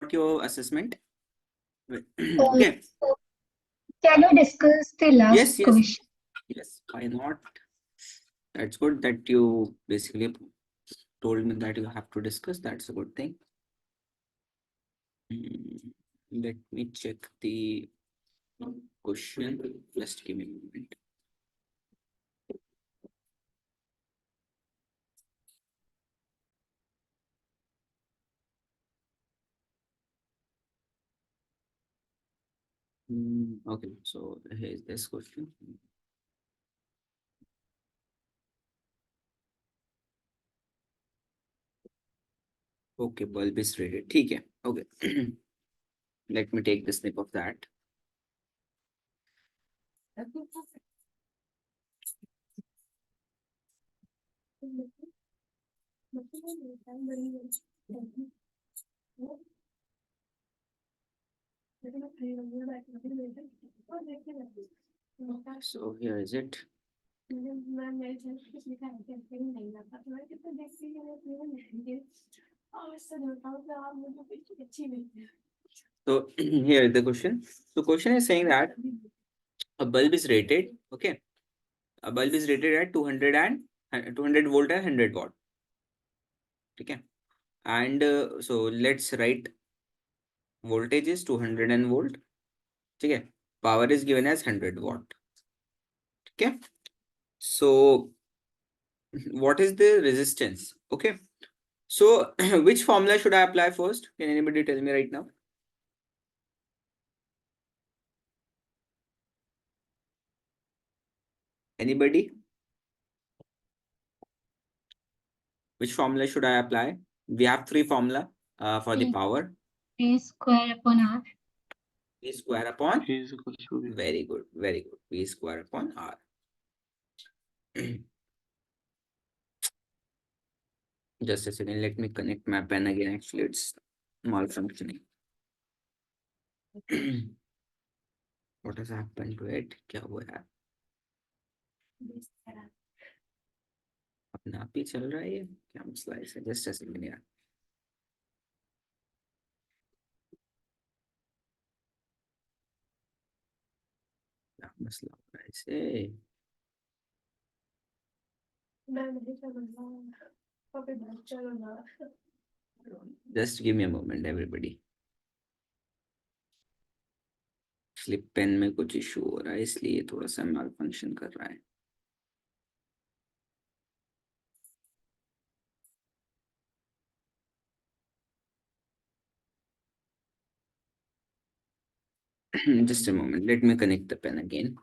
got your assessment? Uh, Okay. Can you discuss the last Yes. question? Yes. Why not? That's good that you basically told me that you have to discuss. That's a good thing. Let me check the question. Just give me a moment. Okay, so here's this question. Okay, bulb is rated. ठीक है. Okay. Let me take the snip of that. So here is it. So here is the question. So question is saying that a bulb is rated, okay. A bulb is rated at 200 volt and 100 watt. Okay. And so let's write voltage is 200 volt. Okay. Power is given as 100 watt. Okay. So what is the resistance? Okay. So which formula should I apply first? Can anybody tell me right now? Anybody? Which formula should I apply? We have three formula for the power. V square upon R. V square upon. V is equal to V. Very good. V square upon R. Just a second. Let me connect my pen again. Actually, it's malfunctioning. What has happened to it? क्या हुआ है? अपने आप ही चल रहा है ये? क्या मसला है इसे? Just a second यार. क्या मसला हो रहा है इसे? Just give me a moment, everybody. Slip pen में कुछ इशू हो रहा है इसलिए थोड़ा सा माल फंक्शन कर रहा है. Just a moment. Let me connect the pen again.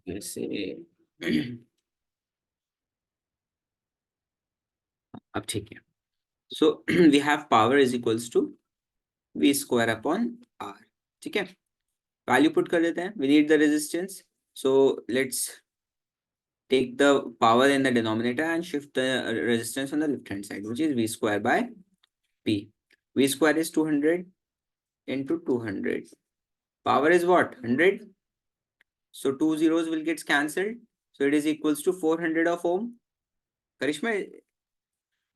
जैसे अब ठीक है. So we have power is equals to V square upon R. ठीक है. Value put कर देते हैं. We need the resistance. So let's take the power in the denominator and shift the resistance on the left hand side, which is V square by P. V square is 200 into 200. Power is what? 100. So two zeros will get cancelled. So it is equals to 400 of ohm. Karishma,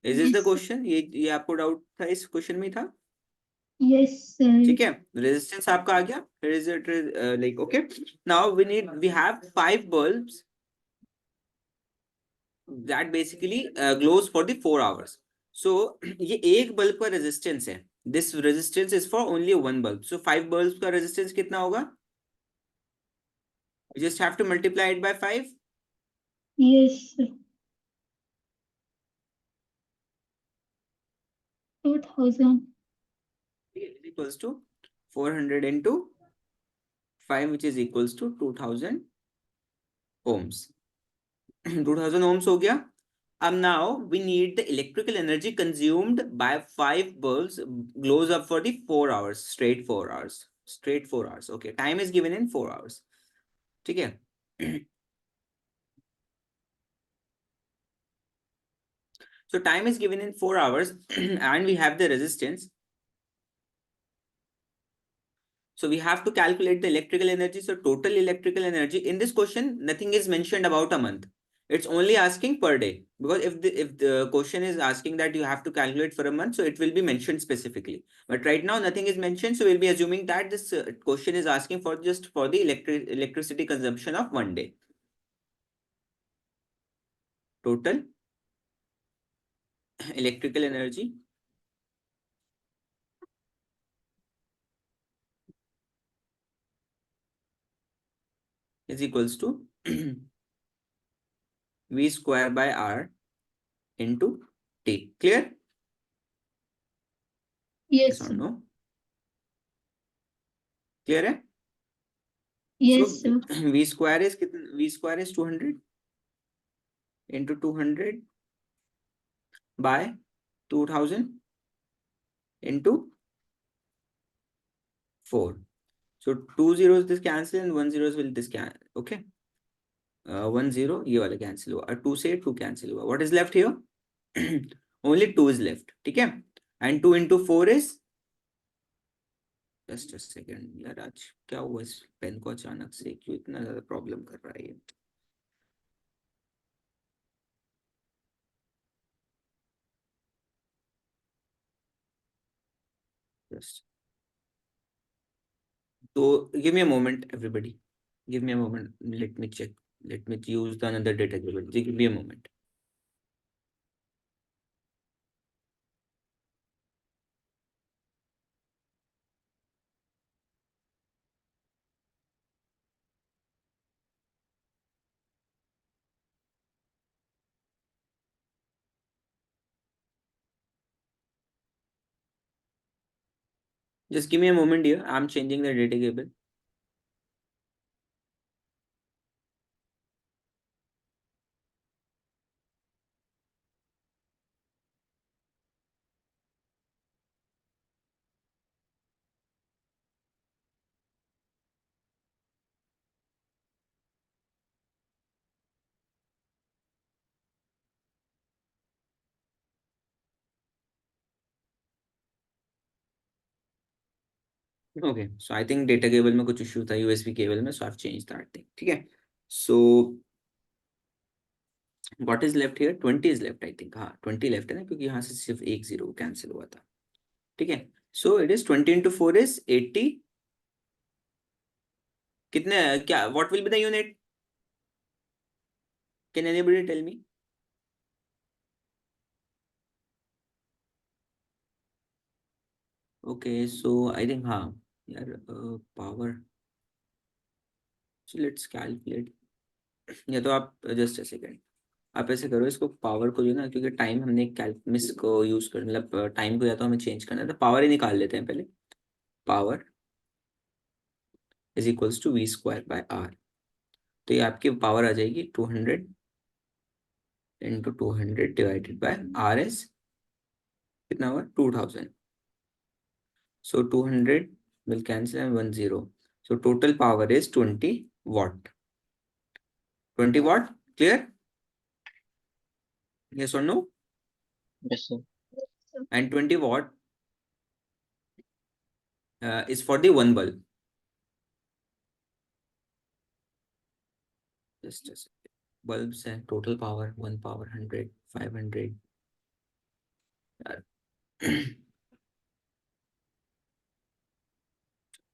is this the question? ये आपको doubt था इस question में था? Yes, sir. ठीक है. Resistance आपका आ गया. Here is it like okay. Now we have 5 bulbs that basically glows for the 4 hours. So ये एक बल्ब का resistance है. This resistance is for only one bulb. So 5 bulbs का resistance कितना होगा? You just have to multiply it by 5. Yes, sir. 2000. Is equals to 400 into 5, which is equals to 2000 ohms. 2000 ohms हो गया. Now we need the electrical energy consumed by 5 bulbs glows up for the 4 hours, straight 4 hours. Okay, time is given in 4 hours. ठीक है. So time is given in 4 hours and we have the resistance. So we have to calculate the electrical energy. So total electrical energy in this question, nothing is mentioned about a month. It's only asking per day, because if the question is asking that you have to calculate for a month, so it will be mentioned specifically. But right now nothing is mentioned, so we'll be assuming that this question is asking for just for the electricity consumption of one day. Total electrical energy is equals to V square by R into T. Clear? Yes, Yes or sir. no? Clear है? Yes, So sir. V square is V square is 200 into 200 by 2000 into 4. So 2 zeros this cancel and 1 zeros will this cancel. Okay. 1 0 ये वाला cancel हुआ. 2 से 2 cancel हुआ. What is left here? Only 2 is left. ठीक है? And 2 into 4 is just a second. यार आज क्या हुआ इस पेन को अचानक से क्यों इतना ज्यादा प्रॉब्लम कर रहा है ये? Just so give me a moment, everybody. Give me a moment. Let me check. Let me use the another data table. Give me a moment. Just give me a moment here. I'm changing the data table. Okay, so I think data cable में कुछ issue था USB cable में, so I've changed that thing. ठीक है? So what is left here? 20 is left, I think. हाँ, 20 left है ना, क्योंकि यहाँ से सिर्फ एक zero cancel हुआ था. ठीक है? So it is 20 into 4 is 80. कितने क्या? What will be the unit? Can anybody tell me? Okay, so I think हाँ यार power. So let's calculate. या तो आप just a second. आप ऐसे करो इसको पावर को जो ना, क्योंकि टाइम हमने कैलकुलस को यूज कर मतलब टाइम को या तो हमें चेंज करना है तो पावर ही निकाल लेते हैं पहले. Power is equals to V square by R. तो ये आपकी पावर आ जाएगी 200 into 200 divided by R S. कितना हुआ? 2000. सो 200 will cancel and 1 0. So total power is 20 watt. 20 watt. Clear? Yes or no? Yes, sir. Yes, sir. And 20 watt is for the one bulb. Just a second. Bulbs and total power 1 power 100 500.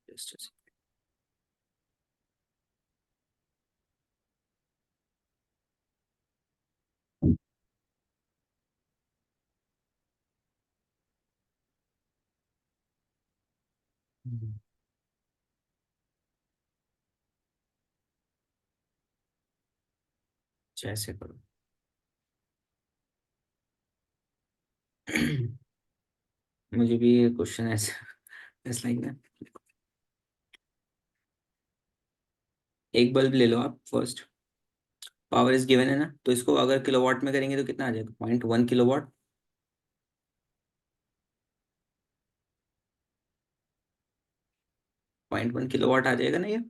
Just a second. ऐसे करो. मुझे भी ये question ऐसा it's like ना. एक bulb ले लो आप फर्स्ट. पावर इज गिवन है ना, तो इसको अगर किलोवाट में करेंगे तो कितना आ जाएगा? 0.1 किलोवाट. 0.1 किलोवाट आ जाएगा ना ये.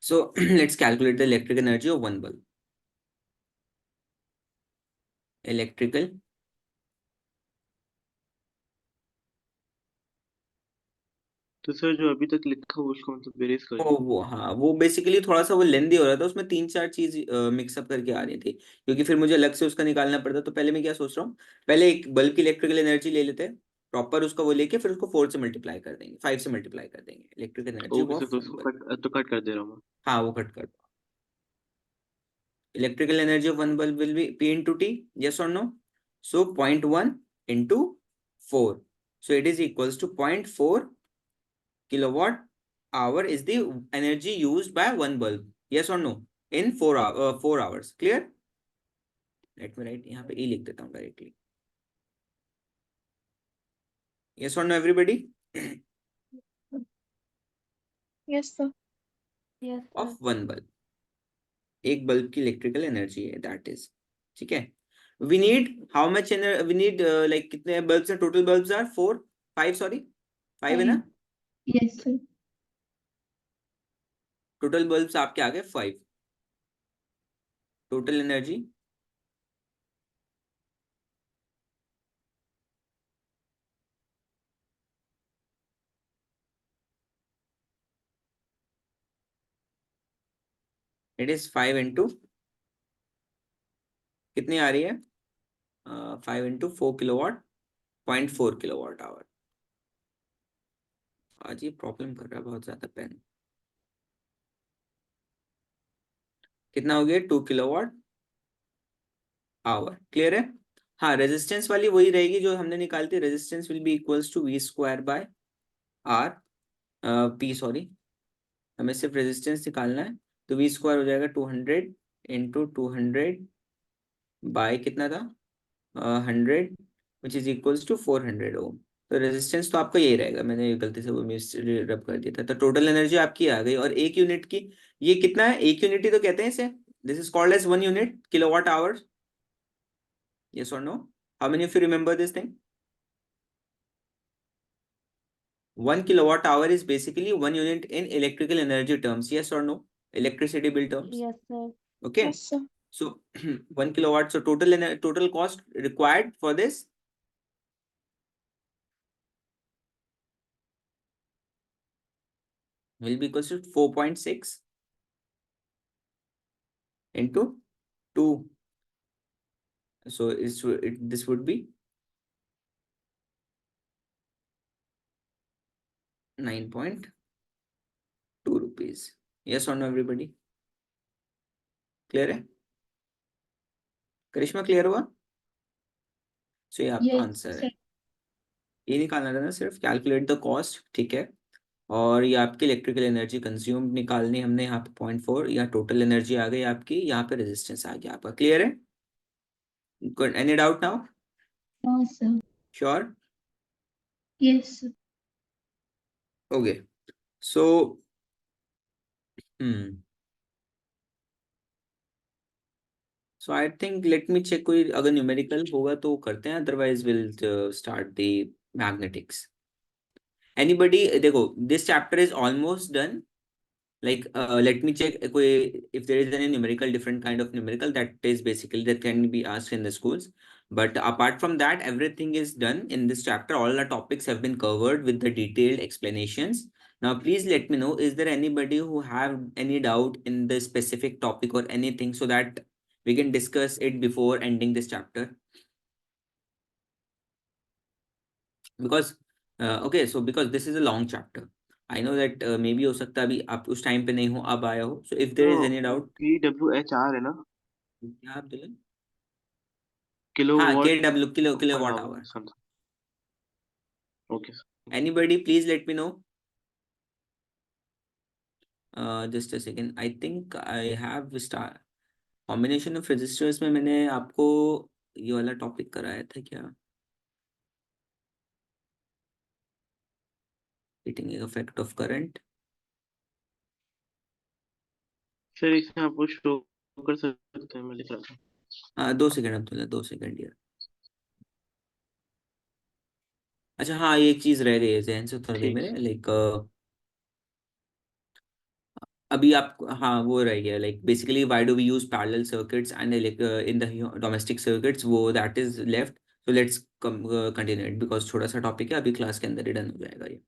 So let's calculate the electric energy of one bulb. Electrical तो सर जो अभी तक लिखा हुआ उसको मतलब बेरीज करिए। वो हाँ, वो बेसिकली थोड़ा सा वो लेंदी हो रहा था, उसमें 3-4 चीज मिक्सअप करके आ रही थी, क्योंकि फिर मुझे अलग से उसका निकालना पड़ता। तो पहले मैं क्या सोच रहा हूँ, पहले एक बल्ब की इलेक्ट्रिकल एनर्जी ले लेते हैं प्रॉपर, उसका वो लेके फिर उसको 4 से मल्टीप्लाई कर देंगे, 5 से मल्टीप्लाई कर देंगे electrical energy okay sir, of तो वन उसको बल्ब। कट कर दे रहा हूँ मैं। हाँ, वो कट कर दो। Electrical energy of one bulb will be P into T, yes or no? So 0.1 into 4. So it is equals to 0.4 kilowatt hour is the energy used by one bulb. Yes or no? In 4 hours. Clear? Let me write यहाँ पे E लिख देता हूँ directly. Yes or no, everybody? Yes, sir. Yes, Of sir. one bulb. एक bulb की electrical energy है, that is, ठीक है। We need how much we need like कितने बल्ब्स हैं, टोटल बल्ब्स आर 5 सॉरी 5 है ना, Yes, sir. टोटल बल्ब्स आपके आ गए 5। Total energy it is 5 into कितनी आ रही है, 5 इंटू 4 किलोवाट, 0.4 किलोवाट आवर। आज ये प्रॉब्लम कर रहा है बहुत ज्यादा पेन। कितना हो गया, 2 किलोवाट आवर। क्लियर है? हाँ, रेजिस्टेंस वाली वही रहेगी जो हमने निकाली थी, resistance will be equals to V square by R, P sorry, हमें सिर्फ रेजिस्टेंस निकालना है। तो वी स्क्वायर हो जाएगा 200 इंटू 200 बाय कितना था, 100, विच इज इक्वल्स टू 400 ओम। तो रेजिस्टेंस तो आपका यही रहेगा, मैंने गलती से वो मिस रब कर दिया था। तो टोटल एनर्जी आपकी आ गई, और एक यूनिट की ये कितना है, एक यूनिट ही तो कहते हैं इसे, this is called as 1 unit kilowatt hour. Yes और no? How many of you remember this thing? 1 kilowatt hour is basically 1 unit in electrical energy terms. Yes or no? Electricity bill terms. Yes, sir. Okay. Yes, sir. So 1 kilowatt. So total cost required for this will be equal to 4.6 into 2. So this would be 9.2 rupees. Yes or no, everybody? Clear है? करिश्मा clear हुआ? So ये आपका Yes, answer sir. है, ये निकालना था ना सिर्फ, कैलकुलेट द कॉस्ट, ठीक है। और ये आपकी इलेक्ट्रिकल एनर्जी कंज्यूम निकालनी हमने यहाँ पे 0.4, या टोटल एनर्जी आ गई आपकी, यहाँ पे रेजिस्टेंस आ गया आपका। क्लियर है? Good, any doubt now? No, sir. Sure? Yes, sir. Okay, so so I think let me check, कोई अगर न्यूमेरिकल होगा तो करते हैं, otherwise will start the magnetics. Anybody, देखो this chapter is almost done. Like let me check if there is any numerical, different kind of numerical that is basically that can be asked in the schools. But apart from that, everything is done in this chapter. All the topics have been covered with the detailed explanations. Now please let me know, is there anybody who have any doubt in the specific topic or anything, so that we can discuss it before ending this chapter? Because okay, so because this is a long chapter, I know that maybe हो सकता है अभी आप उस time पे नहीं हो, अब आया हो. So if there is any doubt, PWHR है ना, क्या आप बोले? किलो हाँ, वॉट किलो पर watt hour hour. Something. Okay sir. Anybody, please let me know. Just a second. I think I have start combination of resistors में मैंने आपको ये वाला टॉपिक कराया था क्या? Heating effect of current. Sir इसे आप वो शो कर सकते हैं, मैं लिख रहा था। 2 सेकंड अब्दुल्ला, 2 सेकंड यार. अच्छा हाँ, ये एक चीज रह गई है, जहन से उतर गई ठीक मेरे, है। लाइक अभी आप, हाँ वो रह गया, like basically why do we use parallel circuits and in the domestic circuits, वो that is left. So let's continue it, because थोड़ा सा टॉपिक है, अभी क्लास के अंदर ही डन हो जाएगा ये.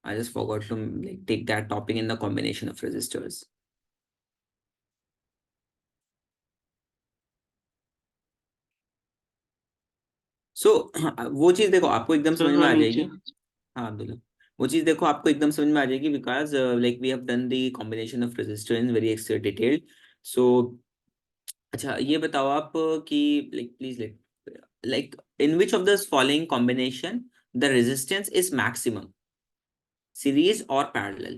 I just forgot to like take that topic in the combination of resistors. So वो चीज देखो आपको एकदम सर समझ में मैं आ नीचे जाएगी. हाँ अब्दुल्ला, वो चीज देखो आपको एकदम समझ में आ जाएगी because like we have done the combination of resistor in very detailed. So अच्छा ये बताओ आप कि like please like in which of the following combination the resistance is maximum, series or parallel?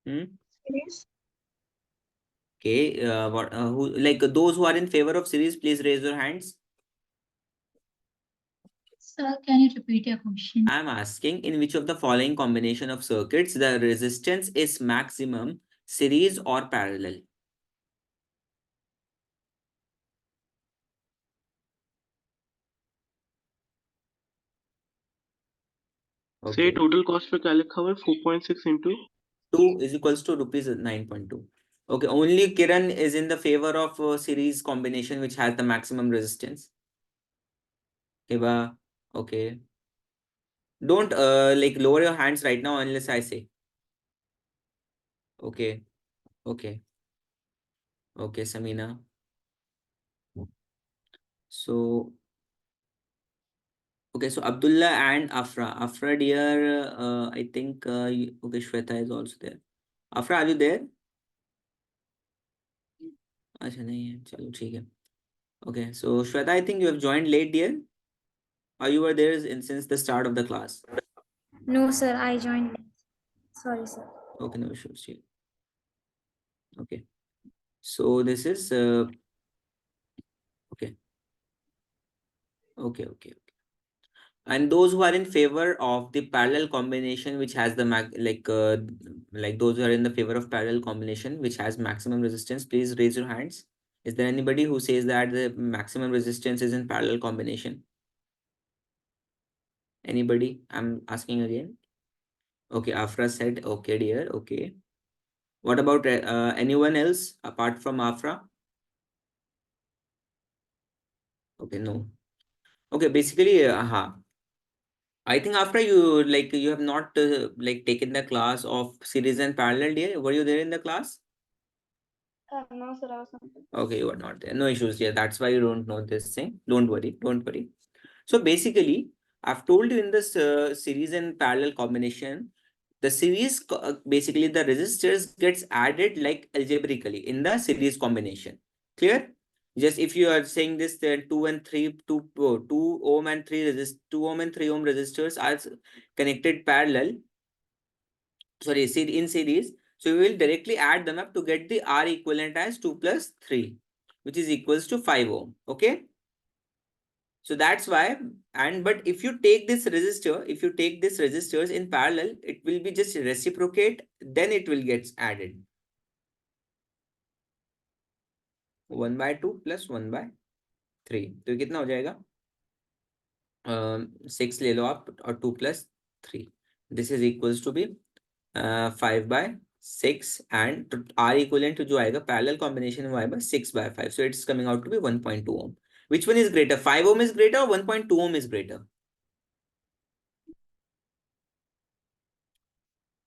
Series. Okay, what who like those who are in favor of series, please raise your hands. Sir, can you repeat your question? I am asking in which of the following combination of circuits the resistance is maximum, series or parallel? Sir ये Okay, total cost पे क्या लिखा हुआ है 4.6 into 2 is equals to rupees 9.2. Okay, only Kiran is in the favor of series combination which has the maximum resistance. Hiba, okay. Don't like lower your hands right now unless I say. Okay, okay, okay, Samina. So, okay, so Abdullah and Afra. Afra, dear, I think, okay, Shweta is also there. Afra, are you there? अच्छा नहीं है, चलो ठीक है. Okay, so Shweta, I think you have joined late, dear. Or you were there since the start of the class. No, sir, I joined late. Sorry, sir. Okay, no issues. Dear. Okay, so this is okay, okay, okay. And those who are in favor of the parallel combination which has the like those who are in the favor of parallel combination which has maximum resistance, please raise your hands. Is there anybody who says that the maximum resistance is in parallel combination? Anybody? I'm asking again. Okay, Afra said okay, dear. Okay, what about anyone else apart from Afra? Okay, no. Okay, basically I think after you like you have not like taken the class of series and parallel, dear. Were you there in the class? No, sir, I was not. Okay, you are not there. No issues. Yeah, that's why you don't know this thing. Don't worry. Don't worry. So basically, I've told you in this series and parallel combination, the series basically the resistors gets added like algebraically in the series combination. Clear? Just if you are saying this, then 2 and 3, 2 ohm and 3 2 ohm and 3 ohm resistors are connected parallel. Sorry, in series. So we will directly add them up to get the R equivalent as 2 plus 3, which is equals to 5 ohm. Okay. So that's why, and but if you take this resistor, if you take this resistors in parallel, it will be just reciprocate, then it will get added. 1 by 2 plus 1 by 3. तो ये कितना हो जाएगा? 6 ले लो आप और 2 plus 3. This is equals to be 5 by 6 and R equivalent to जो आएगा parallel combination में आएगा 6 by 5. So it's coming out to be 1.2 ohm. Which one is greater? 5 ohm is greater or 1.2 ohm is greater?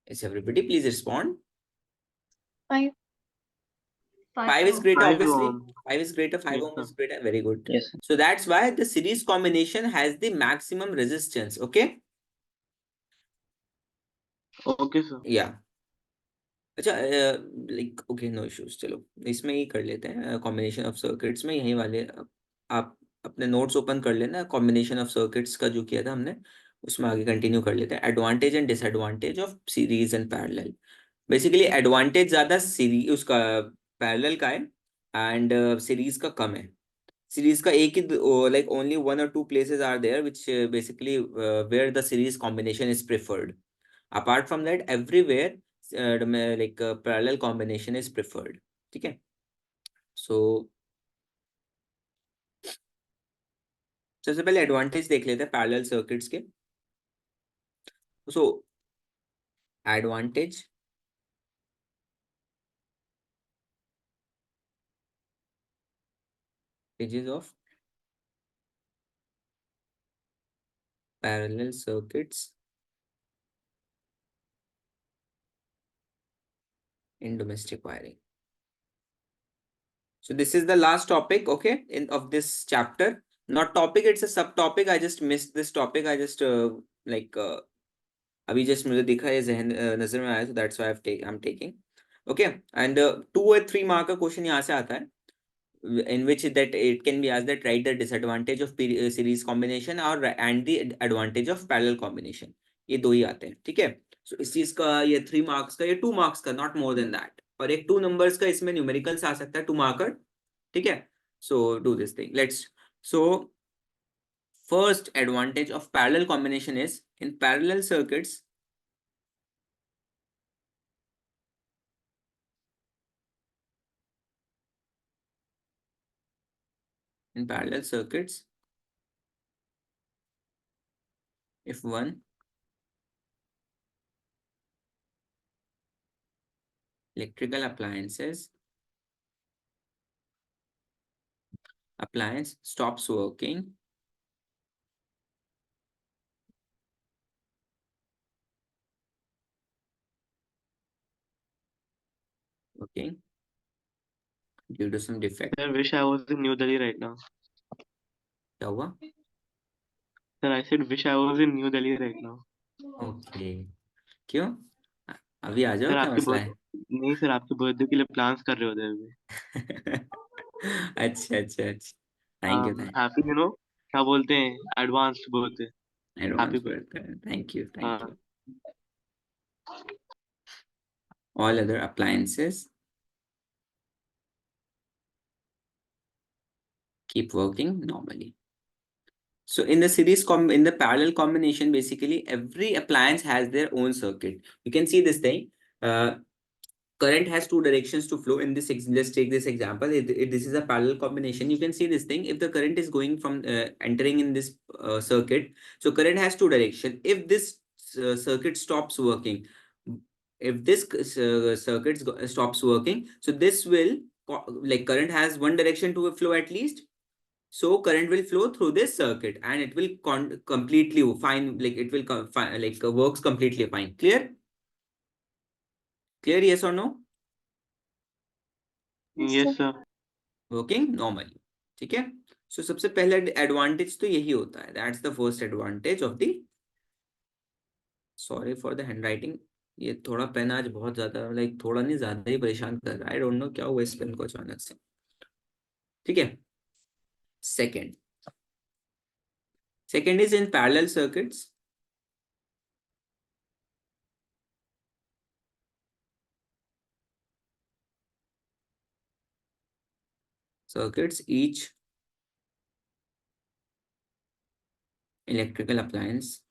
Yes, everybody, please respond. 5. 5 is greater, 5 obviously. ohm. 5 is greater, 5 Yes, ohm sir. is greater. Very good. Yes, sir. So that's why the series combination has the maximum resistance. Okay? Okay, sir. Yeah. अच्छा like okay no issues. चलो इसमें ही कर लेते हैं combination of circuits में यही वाले आप अपने नोट्स ओपन कर लेना. कॉम्बिनेशन ऑफ सर्किट्स का जो किया था हमने उसमें आगे कंटिन्यू कर लेते हैं. Advantage and disadvantage of series and parallel. Basically advantage ज्यादा सीरीज उसका पैरेलल का है एंड सीरीज का कम है. सीरीज का एक ही like only 1 or 2 places are there which basically where the series combination is preferred. Apart from that, everywhere like parallel combination is preferred. ठीक है? So सबसे पहले एडवांटेज देख लेते हैं पैरेलल सर्किट्स के. So advantage of parallel circuits in domestic wiring. So this is the last topic, okay, of this chapter. Not topic, it's a subtopic. I just missed this topic. I just अभी just मुझे दिखा ये जहन नजर में आया, so that's why I'm taking. Okay, and 2 or 3 mark का question यहाँ से आता है, in which that it can be asked that write the disadvantage of series combination और and the advantage of parallel combination. ये दो ही आते हैं, ठीक है. So इस चीज का ये 3 marks का, ये 2 marks का, not more than that. और एक 2 numbers का इसमें numericals आ सकता है, 2 marker, ठीक है. So do this thing. So first advantage of parallel combination is in parallel circuits. In parallel circuits, if one electrical appliance stops working, due to some defect. I wish I was in New Delhi right now. क्या हुआ? Sir, I said wish I was in New Delhi right now. Okay. क्यों? अभी आ जाओ, sir क्या आपके मसला है? नहीं सर, आपके बर्थडे के लिए प्लान्स कर रहे होते हैं अभी. अच्छा. Thank you. हैप्पी क्या बोलते हैं, एडवांस बोलते हैं. Advance birthday. birthday. Thank you. हाँ. All other appliances keep working normally. So in the parallel combination, basically every appliance has their own circuit. You can see this thing. Current has 2 directions to flow. In this, let's take this example. If this is a parallel combination, you can see this thing. If the current is going from entering in this circuit, so current has 2 directions. If this circuit stops working, if this circuit stops working, so this will, like, current has 1 direction to flow at least. So current will flow through this circuit and it will completely fine, like it will works completely fine. Clear? Yes or no? Yes sir. Working normally. ठीक है. So सबसे पहला advantage तो यही होता है. That's the first advantage of the. Sorry for the handwriting. ये थोड़ा पेन आज बहुत ज्यादा, like थोड़ा नहीं ज्यादा ही परेशान कर रहा है. I don't know क्या हुआ इस पेन को अचानक से. ठीक है. Second is in parallel circuits. Each electrical appliance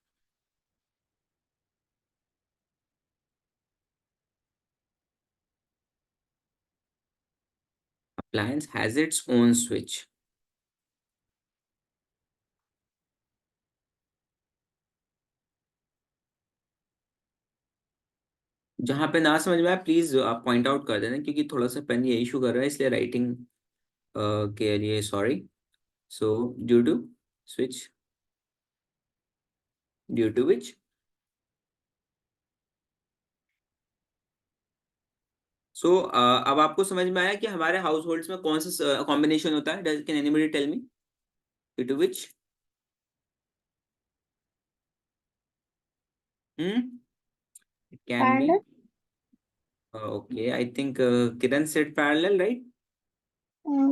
has its own switch. जहां पे ना समझ में आए प्लीज आप पॉइंट आउट कर देना, क्योंकि थोड़ा सा पेन ये इशू कर रहा है, इसलिए राइटिंग के लिए sorry. So due to switch, due to which. So अब आपको समझ में आया कि हमारे हाउस होल्ड्स में कौन सा कॉम्बिनेशन होता है. Can anybody tell me due to which? It can be. Okay, I think Kiran said parallel, right?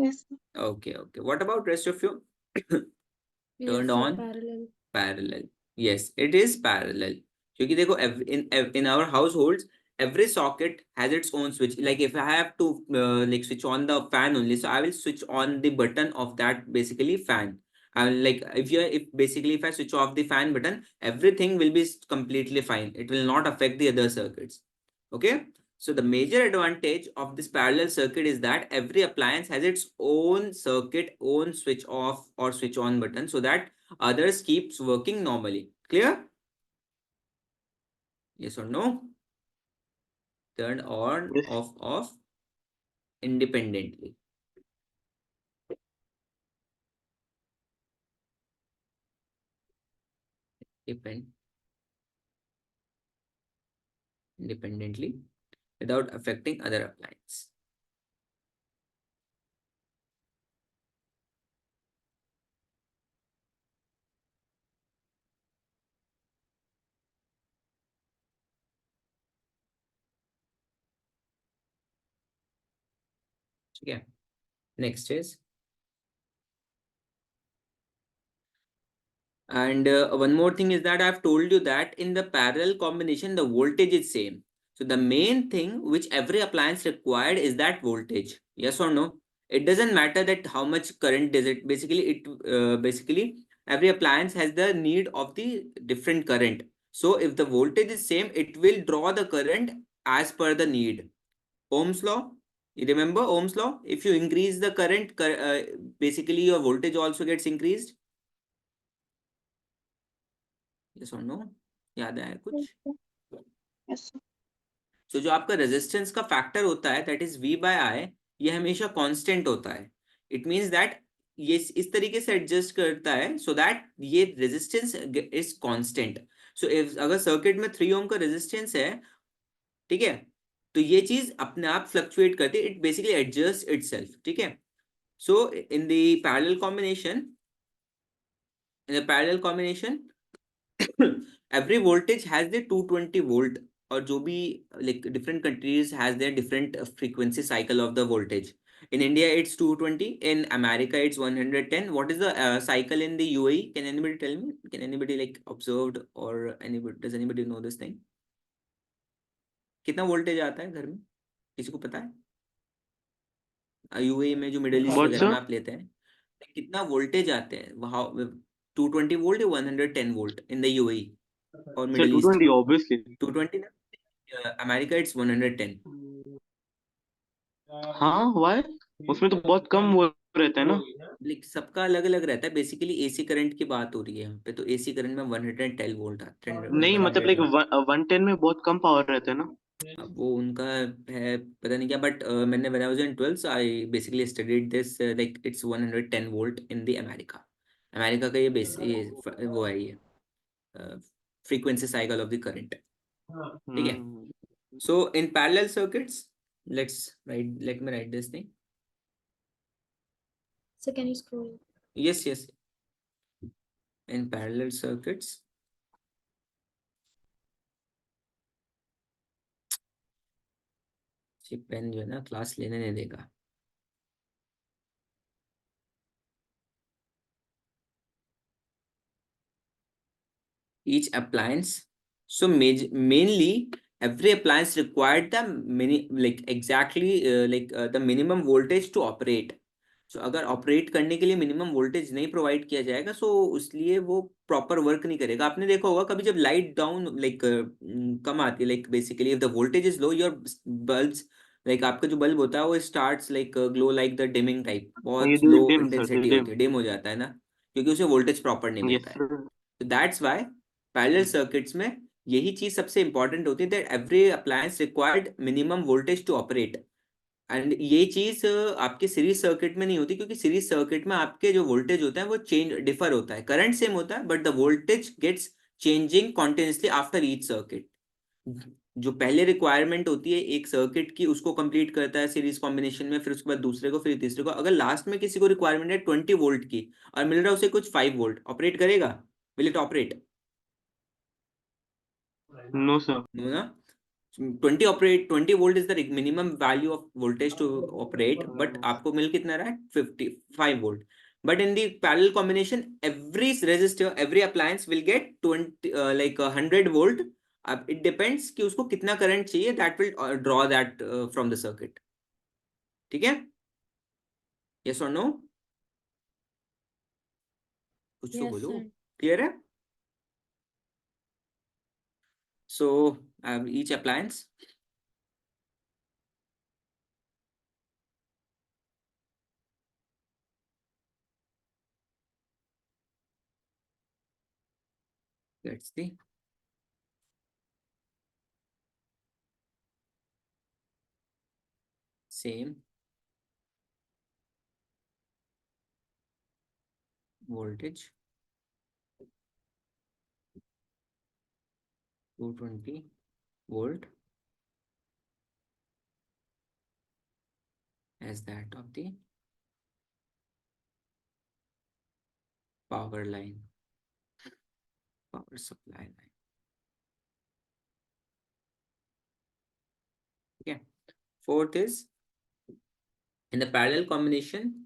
Yes. Okay. What about rest of you? Yes, Turned sir, on. Parallel. Yes, it is parallel. क्योंकि देखो in our households, every socket has its own switch. Like if I have to like switch on the fan only, so I will switch on the button of that basically fan. And like if I switch off the fan button, everything will be completely fine. It will not affect the other circuits. Okay. So the major advantage of this parallel circuit is that every appliance has its own circuit, own switch off or switch on button, so that others keeps working normally. Clear? Yes or no? Turn on, Yes. off independently. independently without affecting other appliance. Okay. Next is, and one more thing is that I've told you that in the parallel combination, the voltage is same. So the main thing which every appliance required is that voltage. Yes or no? It doesn't matter that how much current does it. Basically every appliance has the need of the different current. So if the voltage is same, it will draw the current as per the need. Ohm's law. You remember Ohm's law? If you increase the current, basically your voltage also gets increased. Yes or no? याद है कुछ? Yes, sir. So जो आपका resistance का factor होता है that is V by I, ये हमेशा कांस्टेंट होता है. इट मींस दैट ये इस तरीके से एडजस्ट करता है सो दैट ये resistance is constant. So if अगर सर्किट में 3 ओम का रेजिस्टेंस है, ठीक है, तो ये चीज अपने आप फ्लक्चुएट करती है. It basically adjust itself. ठीक है. So in the parallel combination every voltage has the 220 volt, और जो भी like different countries has their different frequency cycle of the voltage. In India it's 220, in America it's 110. What is the cycle in the UAE? Can anybody tell me? Can anybody like observed, or anybody, does anybody know this thing? कितना voltage आता है घर में, किसी को पता है? UAE में जो मिडिल ईस्ट What, वगैरह में sir? आप लेते हैं, कितना वोल्टेज आते हैं वहां? 220 वोल्ट या 110 वोल्ट इन द यूएई और Sir, मिडिल ईस्ट? 220, obviously. 220 ना? America it's 110. हाँ, why? उसमें तो बहुत कम वो रहता है ना. लाइक सबका अलग अलग रहता है. बेसिकली एसी करंट की बात हो रही है यहाँ पे, तो एसी करंट में 110 वोल्ट आता है. नहीं, मतलब लाइक 110 में बहुत कम पावर रहता है ना. अब वो उनका है, पता नहीं क्या, बट मैंने when I was in 12th I basically studied this, like it's 110 volt in the America. America का ये वो है, ये frequency cycle of the current. ठीक है. So in parallel circuits, let me write this thing. So can you scroll? Yes. In parallel circuits, ये pen जो है ना क्लास लेने नहीं देगा. Each appliance, so mainly every appliance required the the minimum voltage to operate. So अगर operate करने के लिए मिनिमम वोल्टेज नहीं प्रोवाइड किया जाएगा, सो उसलिए वो प्रॉपर वर्क नहीं करेगा. आपने देखा होगा कभी जब लाइट डाउन कम आती है, like basically if the voltage is low, your bulbs, like आपका जो बल्ब होता है वो starts like glow like the dimming type. ये बहुत dim, लो sir, इंटेंसिटी dim. होती है, डिम हो जाता है ना, क्योंकि उसे वोल्टेज प्रॉपर नहीं Yes, मिलता है. sir. So that's why parallel circuits में यही चीज सबसे इंपॉर्टेंट होती है, that every appliance required minimum voltage to operate. And ये चीज आपके सीरीज सर्किट में नहीं होती, क्योंकि सीरीज सर्किट में आपके जो वोल्टेज होता है वो चेंज डिफर होता है. करंट सेम होता है but the voltage gets changing continuously after each circuit. जो पहले रिक्वायरमेंट होती है एक सर्किट की, उसको कंप्लीट करता है सीरीज कॉम्बिनेशन में, फिर उसके बाद दूसरे को, फिर तीसरे को. अगर लास्ट में किसी को रिक्वायरमेंट है 20 वोल्ट की और मिल रहा है उसे कुछ 5 वोल्ट, ऑपरेट करेगा? Will it operate? No, sir. No ना. 20 volt is the minimum value of voltage to operate, but आपको मिल कितना रहा है? 55 volt. But in the parallel combination every resistor, every appliance will get 20 like 100 volt. अब it depends कि उसको कितना करंट चाहिए, that will draw that from the circuit. ठीक है. यस और नो? कुछ तो Yes, बोलो. sir. क्लियर है? So each appliance, gets the same voltage 220 volt as that of the power line, power supply line. Okay. Fourth is in the parallel combination.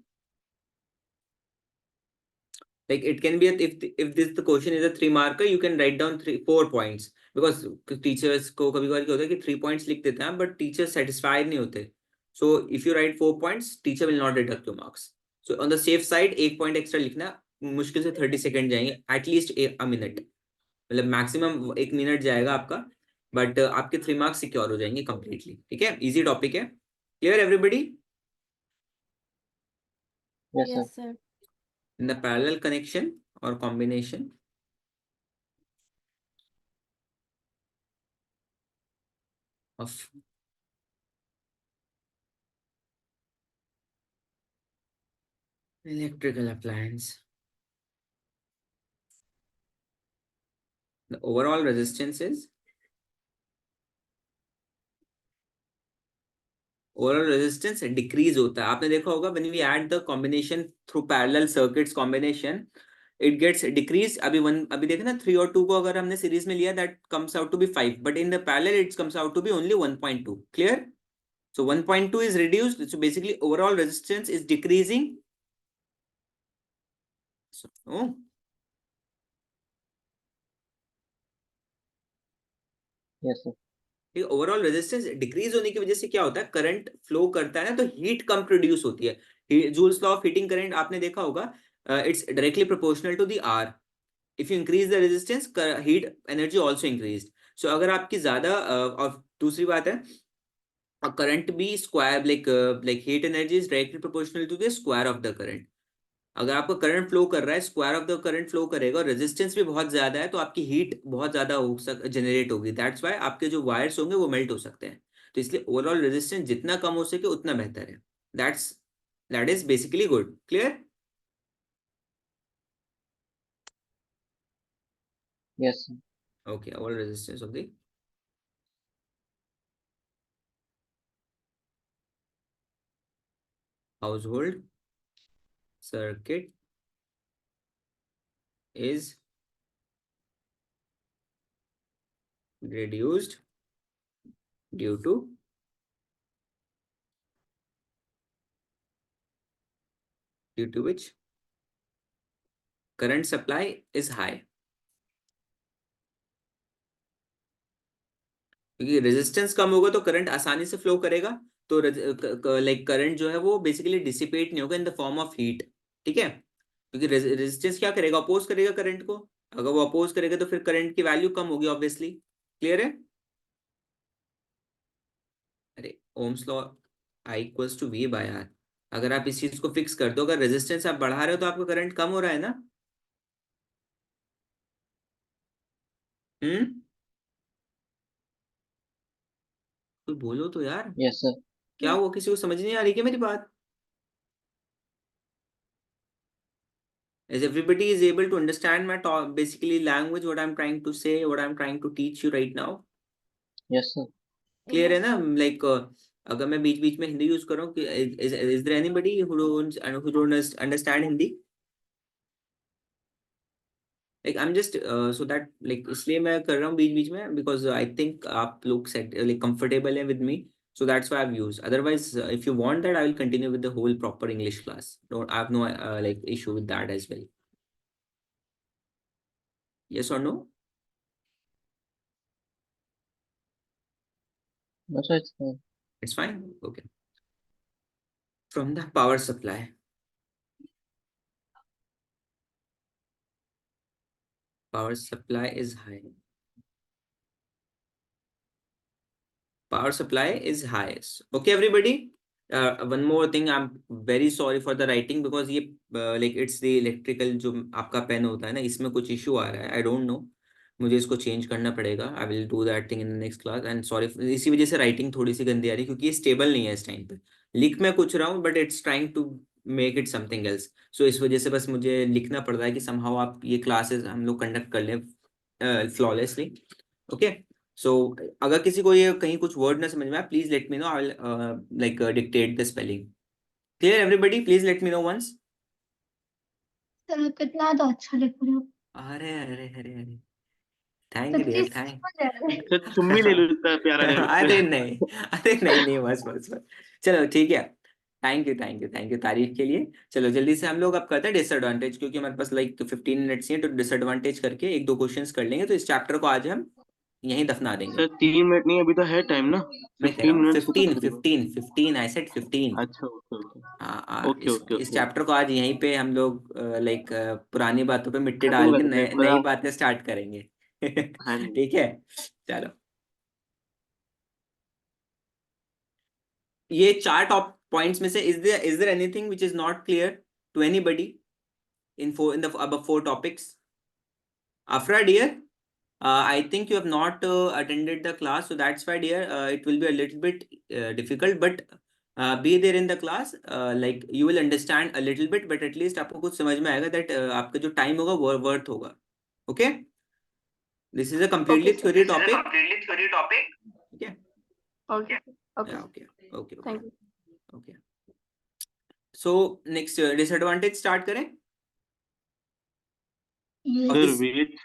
Like it can be if this the question is a 3 marker, you can write down 4 points because teachers को कभी-कभार क्या होता है कि 3 points लिख देते हैं but teachers satisfied नहीं होते. So if you write 4 points, teacher will not deduct your marks. So on the safe side 1 point extra लिखना, मुश्किल से 30 सेकंड जाएंगे, at least a minute. मतलब मैक्सिमम 1 मिनट जाएगा आपका, बट आपके 3 मार्क्स सिक्योर हो जाएंगे कंप्लीटली. ठीक है, इजी टॉपिक है. Clear everybody? Yes, sir. In the parallel connection or combination of electrical appliance, the overall resistance is overall resistance decrease होता है. आपने देखा होगा when we add the combination through parallel circuits combination, it gets decreased. अभी देखे ना 3 और 2 को अगर हमने सीरीज में लिया that comes out to be 5, but in the parallel it comes out to be only 1.2. clear? So 1.2 is reduced. So basically overall resistance is decreasing. So, oh. Yes, sir. Overall resistance decrease होने की वजह से क्या होता है, current flow करता है ना, तो हीट कम प्रोड्यूस होती है. Joule's law of heating current आपने देखा होगा, it's directly proportional to the R. If you increase the resistance, heat energy also increased. So अगर आपकी ज्यादा और दूसरी बात है, करंट भी square like heat energy is directly proportional to the square of the current. अगर आपका करंट फ्लो कर रहा है, square of the current flow करेगा और रेजिस्टेंस भी बहुत ज्यादा है, तो आपकी हीट बहुत ज्यादा जनरेट होगी. दैट्स व्हाई आपके जो वायर्स होंगे वो मेल्ट हो सकते हैं. तो इसलिए ओवरऑल रेजिस्टेंस जितना कम हो सके उतना बेहतर है. That is basically good. Clear? Yes, sir. Okay, overall resistance of the household circuit is reduced due to which current supply is high. क्योंकि रेजिस्टेंस कम होगा तो करंट आसानी से फ्लो करेगा, तो लाइक करंट जो है वो बेसिकली डिसिपेट नहीं होगा in the form of heat. ठीक है, क्योंकि रेजिस्टेंस क्या करेगा, अपोज करेगा करंट को. अगर वो अपोज करेगा तो फिर करंट की वैल्यू कम होगी ऑब्वियसली. क्लियर है? अरे Ohm's law I equals to V by R. अगर आप इस चीज को फिक्स कर दो, अगर रेजिस्टेंस आप बढ़ा रहे हो तो आपका करंट कम हो रहा है ना. तो बोलो तो यार. Yes, sir. क्या हुआ, किसी को समझ नहीं आ रही क्या मेरी बात? Is everybody is able to understand my basically language, what I'm trying to say, what I'm trying to teach you right now? Yes, sir. Clear है ना? Like अगर मैं बीच बीच में हिंदी यूज कर रहा हूँ, is there anybody who don't understand Hindi? Like I'm just so that like इसलिए मैं कर रहा हूँ बीच बीच में, because I think आप लोग like comfortable है with me, so that's why I've used. Otherwise if you want that, I will continue with the whole proper English class. I have no like issue with that as well. Yes or no? No, sir, it's fine. It's fine. Okay. From the power supply. Power supply is high. Power supply is highest. Okay, everybody. One more thing. I'm very sorry for the writing because ये like it's the electrical जो आपका pen होता है ना, इसमें कुछ issue आ रहा है. I don't know. मुझे इसको change करना पड़ेगा. I will do that thing in the next class. And sorry, इसी वजह से writing थोड़ी सी गंदी आ रही है क्योंकि ये stable नहीं है इस time पे. लिख मैं कुछ रहा हूँ but it's trying to make it something else. So इस वजह से बस मुझे लिखना पड़ रहा है कि somehow आप ये classes हम लोग conduct कर लें flawlessly. ओके, सो अगर किसी को ये कहीं कुछ वर्ड ना समझ में आए, please let me know, I will like dictate the spelling. Clear everybody? Please let me know once. Sir कितना तो अच्छा लिख रहे हो। अरे अरे अरे अरे, थैंक यू सच्ची डियर, समझ थैंक. आ रहा है। सर तुम भी ले लो इतना प्यारा नेम अरे नहीं, अरे नहीं नहीं, बस बस बस. चलो ठीक है, thank you thank you thank you तारीफ के लिए. चलो जल्दी से हम लोग अब करते हैं डिसएडवांटेज, क्योंकि हमारे पास लाइक 15 मिनट्स ही है, तो डिसएडवांटेज करके एक दो क्वेश्चंस कर लेंगे, तो इस चैप्टर को आज हम यहीं दफना देंगे. सर 3 मिनट नहीं, अभी तो है टाइम ना, मैं कह रहा 15 हूँ मिनट्स तो 15 करेंगे। 15 15, आई सेड 15. अच्छा ओके ओके हाँ, ओके ओके इस ओके चैप्टर को आज यहीं पे हम लोग लाइक पुरानी बातों पे मिट्टी खत्म डाल के करते हैं नए नई पूरा। बातें स्टार्ट करेंगे. हाँ जी। ठीक है, चलो. ये चार टॉप पॉइंट्स में से is there anything which is not clear to anybody in the above four topics? Afra dear, I think you have not attended the class, so that's why dear, it will be a little bit difficult, but be there in the class, like you will understand a little bit, but at least आपको कुछ समझ में आएगा that आपका जो time होगा वो worth होगा. Okay, this is a completely Okay, sir. theory topic. ठीक है. Okay. Okay. Yeah, okay okay okay Thank you. okay. So next disadvantage start करें. और सर इस वेट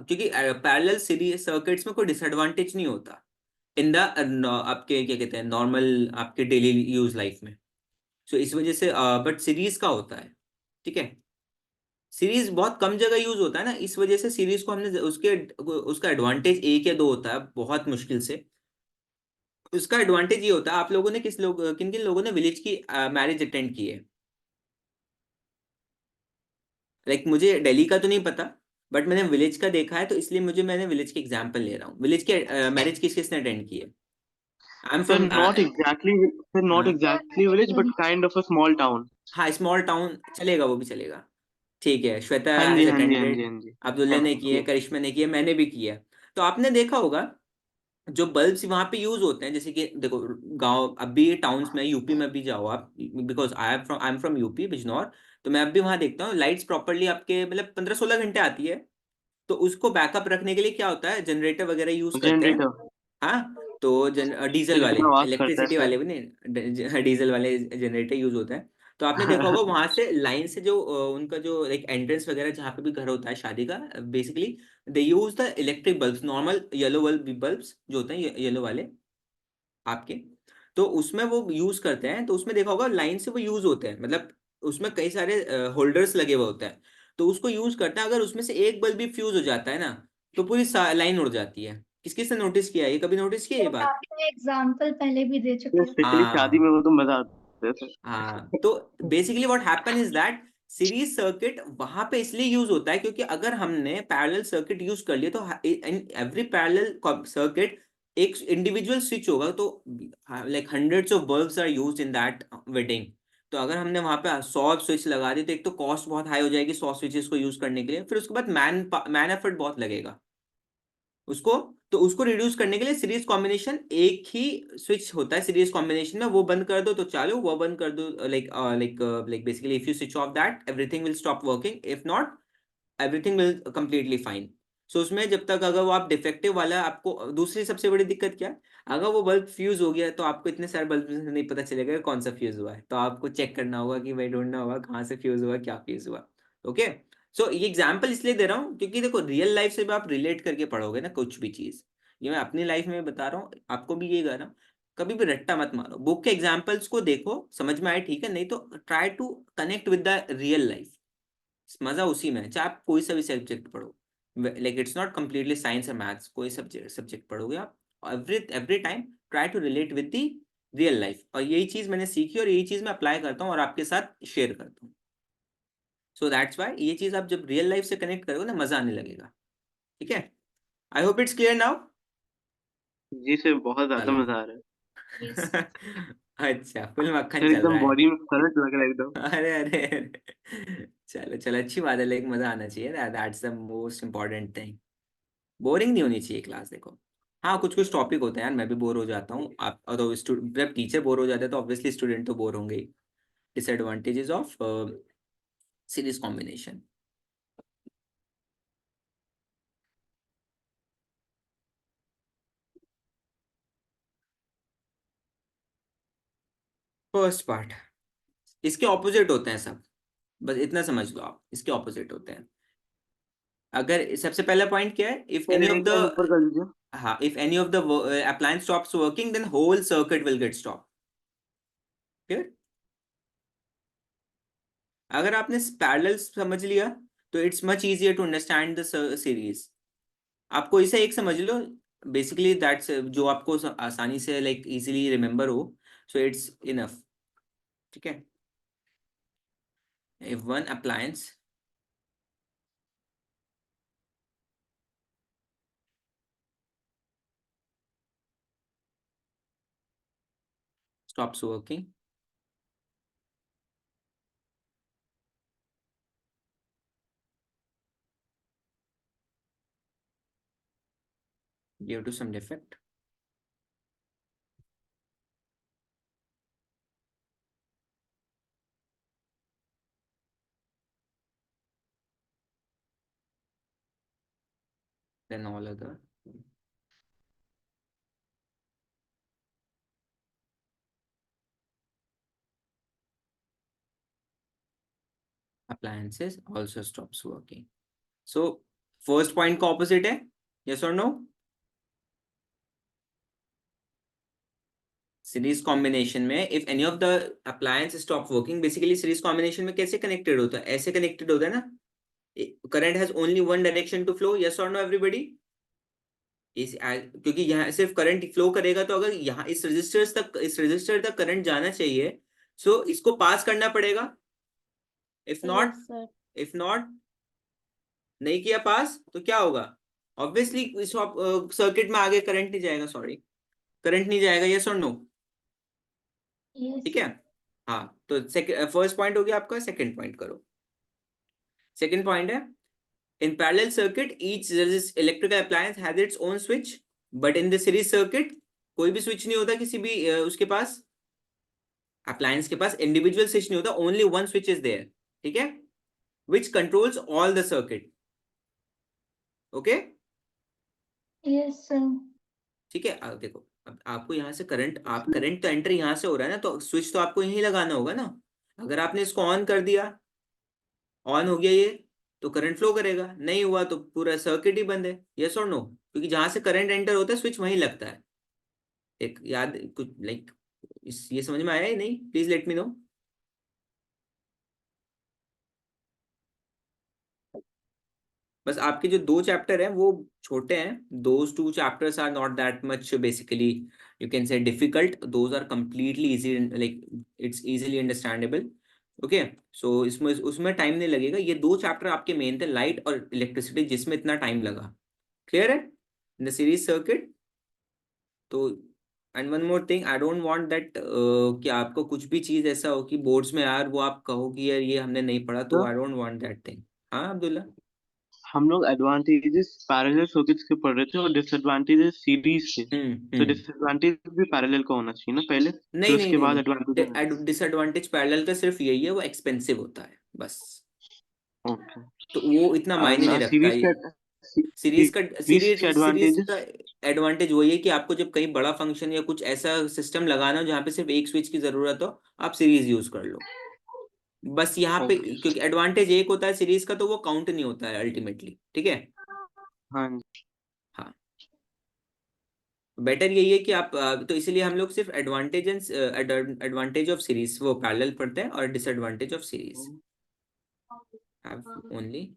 क्योंकि पैरेलल सीरीज सर्किट्स में कोई डिसएडवांटेज नहीं होता इन द आपके क्या कहते हैं नॉर्मल आपके डेली यूज लाइफ में. सो इस वजह से बट सीरीज का होता है. ठीक है, सीरीज बहुत कम जगह यूज होता है ना, इस वजह से सीरीज को हमने उसका एडवांटेज एक या दो होता है बहुत मुश्किल से. उसका एडवांटेज ये होता है, आप लोगों ने किन किन लोगों ने विलेज की मैरिज अटेंड की है? लाइक मुझे दिल्ली का तो नहीं पता, बट मैंने विलेज का देखा है, तो इसलिए मैंने विलेज की एग्जांपल ले रहा हूँ. विलेज की मैरिज किसने अटेंड की है? I am sir from. Not exactly village but kind of a small town. हाँ, स्मॉल टाउन चलेगा, वो भी चलेगा. ठीक है, श्वेता हाँ जी हैज हाँ जी हाँ जी अटेंडेड, हाँ जी अब्दुल्ला हाँ ने की है, जी। करिश्मा ने की है, मैंने भी की है. तो आपने देखा होगा जो बल्ब्स वहां पे यूज होते हैं, जैसे कि देखो गांव, अब भी टाउन्स में, यूपी में भी जाओ आप, because I am from UP Bijnor, तो मैं अब भी वहां देखता हूँ लाइट्स प्रॉपरली आपके मतलब 15-16 घंटे आती है. तो उसको बैकअप रखने के लिए क्या होता है, जनरेटर वगैरह यूज करते हैं. जनरेटर। हाँ, तो डीजल सर वाले, कितना आवाज करता है इलेक्ट्रिसिटी वाले भी नहीं, डीजल वाले जनरेटर यूज होता है. तो आपने देखा होगा सर। वहां से लाइन से जो उनका जो लाइक एंट्रेंस वगैरह जहाँ पे भी घर होता है शादी का, basically they use the electric bulbs, normal yellow bulbs जो होते हैं येलो वाले आपके. तो उसमें वो यूज करते हैं, तो उसमें देखा होगा लाइन से वो यूज होते हैं, मतलब उसमें कई सारे होल्डर्स लगे हुए होते हैं. तो उसको यूज करते हैं, अगर उसमें से एक बल्ब भी फ्यूज हो जाता है ना, तो पूरी लाइन उड़ जाती है. किस किस ने नोटिस किया है ये, कभी नोटिस किया ये बात? आपने एग्जाम्पल पहले भी दे चुके हो। स्पेशली शादी हाँ में वो तो मजा आता है सर। हाँ, तो basically what happen is that series circuit वहां पे इसलिए यूज होता है, क्योंकि अगर हमने पैरेलल सर्किट यूज कर लिया, तो इन एवरी पैरेलल सर्किट एक इंडिविजुअल स्विच होगा, तो like hundreds of bulbs are used in that wedding. तो अगर हमने वहां पे 100 स्विच लगा दी, तो एक तो कॉस्ट बहुत हाई हो जाएगी 100 स्विचेस को यूज करने के लिए, फिर उसके बाद मैन एफर्ट बहुत लगेगा उसको. तो उसको रिड्यूस करने के लिए सीरीज कॉम्बिनेशन, एक ही स्विच होता है सीरीज कॉम्बिनेशन में, वो बंद कर दो तो चालू, वो बंद कर दो like basically if you switch off that everything will stop working, if not everything will completely fine. So उसमें जब तक अगर वो आप डिफेक्टिव वाला, आपको दूसरी सबसे बड़ी दिक्कत क्या है, अगर वो बल्ब फ्यूज हो गया तो आपको इतने सारे बल्ब में से नहीं पता चलेगा कि कौन सा फ्यूज हुआ है, तो आपको चेक करना होगा कि भाई ढूंढना होगा कहाँ से फ्यूज हुआ, क्या फ्यूज हुआ. ओके, सो ये एग्जाम्पल इसलिए दे रहा हूँ क्योंकि देखो रियल लाइफ से भी आप रिलेट करके पढ़ोगे ना कुछ भी चीज. ये मैं अपनी लाइफ में बता रहा हूँ, आपको भी ये कहना, कभी भी रट्टा मत मारो, बुक के एग्जाम्पल्स को देखो, समझ में आए ठीक है, नहीं तो try to connect with the real life. मजा उसी में है, चाहे आप कोई सा भी सब्जेक्ट पढ़ो, like it's not completely science और मैथ्स, कोई सब्जेक्ट पढ़ोगे आप, every every time try to relate with the real life. और यही चीज मैंने सीखी और यही चीज मैं अप्लाई करता हूँ और आपके साथ शेयर करता हूँ. सो दैट्स वाई ये चीज आप जब रियल लाइफ से कनेक्ट करोगे ना, मजा आने लगेगा. ठीक है, I hope it's clear now. जी सर बहुत ज्यादा चलो. मजा आ रहा है। अच्छा, फुल मक्खन सर चल एकदम रहा है. बॉडी में करंट लग रहा है एकदम। अरे अरे अरे. चलो चलो, अच्छी बात है, लेकिन मजा आना चाहिए, that's the most important thing. Boring नहीं होनी चाहिए क्लास, देखो. हाँ, कुछ कुछ टॉपिक होते हैं यार, मैं भी बोर हो जाता हूँ, आप और तो जब टीचर बोर हो जाते हैं तो ऑब्वियसली स्टूडेंट तो बोर होंगे ही. Disadvantages of series combination. First part, इसके ऑपोजिट होते हैं सब, बस इतना समझ लो आप, इसके ऑपोजिट होते हैं। अगर सबसे पहला पॉइंट क्या है, इफ सर एनी ऑफ एक लाइन ऊपर द, कर दीजिए। हाँ, if any of the appliance stops working then whole circuit will get stopped. Clear? अगर आपने पैरेलल समझ लिया तो it's much easier to understand the series. आपको इसे एक समझ लो, बेसिकली दैट्स जो आपको आसानी से लाइक इजीली रिमेम्बर हो, सो इट्स इनफ। ठीक है, if one appliance stops working due to some defect, then all other appliances also stops working. So first point का opposite है, yes or no? Series combination में if any of the appliance stop working, basically series combination में कैसे connected होता है, ऐसे connected होता है ना, current has only one direction to flow, yes और नो एवरीबॉडी? क्योंकि यहाँ सिर्फ करंट फ्लो करेगा, तो अगर यहाँ इस रजिस्टर तक करंट जाना चाहिए, सो इसको पास करना पड़ेगा। If not, Yes, sir. If not नहीं किया पास तो क्या होगा? ऑब्वियसली इस सर्किट में आगे करंट नहीं जाएगा, सॉरी, करंट नहीं जाएगा, यस और नो? Yes. ठीक है, हाँ, तो फर्स्ट पॉइंट हो गया आपका, सेकंड पॉइंट करो। सेकंड पॉइंट है, in parallel circuit each electrical appliance has its own switch, but in the series circuit कोई भी स्विच नहीं होता किसी भी उसके पास, अप्लायंस के पास इंडिविजुअल स्विच नहीं होता, only one switch is there. ठीक है, which controls all the circuit. Okay, Yes, sir. ठीक है, अब देखो, अब आपको यहाँ से करंट तो एंटर यहाँ से हो रहा है ना, तो स्विच तो आपको यहीं लगाना होगा ना। अगर आपने इसको ऑन कर दिया, ऑन हो गया ये, तो करंट फ्लो करेगा, नहीं हुआ तो पूरा सर्किट ही बंद है, यस और नो? क्योंकि जहां से करंट एंटर होता है स्विच वहीं लगता है। एक याद कुछ लाइक ये समझ में आया है नहीं? Please let me know. बस आपके जो दो चैप्टर हैं वो छोटे हैं, those two chapters are not that much basically you can say difficult, those are completely easy, like it's easily understandable. Okay, so इसमें उसमें टाइम नहीं लगेगा। ये दो चैप्टर आपके मेन थे, लाइट और इलेक्ट्रिसिटी, जिसमें इतना टाइम लगा। क्लियर है इन द सीरीज सर्किट? तो and one more thing, I don't want that कि आपको कुछ भी चीज ऐसा हो कि बोर्ड्स में यार वो आप कहो कि यार ये हमने नहीं पढ़ा, तो sir I don't want that thing. हाँ अब्दुल्ला? हम लोग एडवांटेजेस पैरेलल सर्किट्स के पढ़ रहे थे और डिसएडवांटेजेस सीरीज के, तो हम्म। डिसएडवांटेज भी पैरेलल का होना चाहिए ना पहले, फिर नहीं नहीं उसके नहीं बाद एडवांटेज। नहीं, डिसएडवांटेज पैरेलल का सिर्फ यही है, वो एक्सपेंसिव होता है बस, ओके, तो वो इतना मायने नहीं रखता सीरीज है। का सीरीज का सीरीज के सीरीज का एडवांटेजेस। एडवांटेज वही है कि आपको जब कहीं बड़ा फंक्शन या कुछ ऐसा सिस्टम लगाना हो जहाँ पे सिर्फ एक स्विच की जरूरत हो, आप सीरीज यूज कर लो। बस यहाँ पे ओके, क्योंकि एडवांटेज एक होता है सीरीज का, तो वो काउंट नहीं होता है अल्टीमेटली। ठीक है, हाँ जी। हाँ, बेटर यही है कि आप तो इसीलिए हम लोग सिर्फ एडवांटेज ऑफ सीरीज वो पैरेलल पढ़ते हैं, और disadvantage of series have only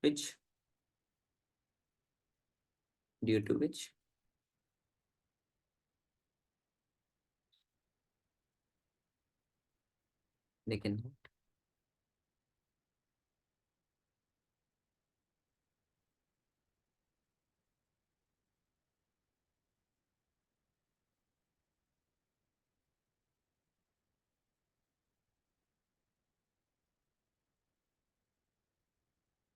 which, due to which they can